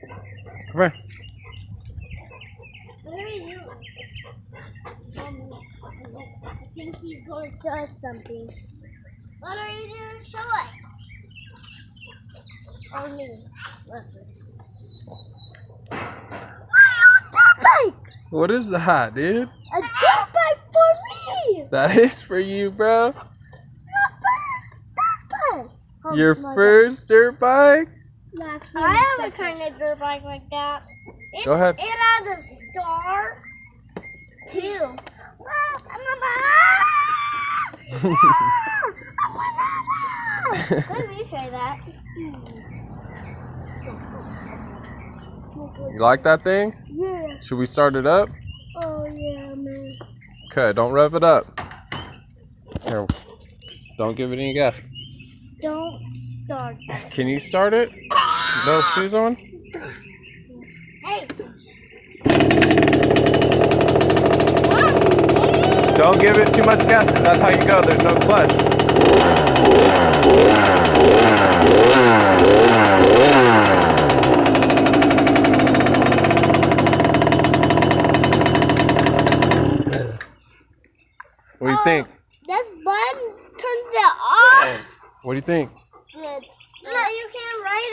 Come here. What are you doing? I think he's going to show us something. What are you going to show us? Oh, me. Listen. What is that, dude? A dirt bike for me! That is for you, bro. My first dirt bike! Oh, Your first dirt bike? I have a kind of dirt bike like that. Go ahead. It has a star, too. Let me try that. You like that thing? Yeah. Should we start it up? Oh, yeah, man. Okay, don't rev it up. Here, don't give it any gas. Don't start that. Can you start it? Those shoes on? Hey. Don't give it too much gas, 'cause that's how you go. There's no clutch. What do you think? This button turns it off. What do you think? Good. No, you can't write it.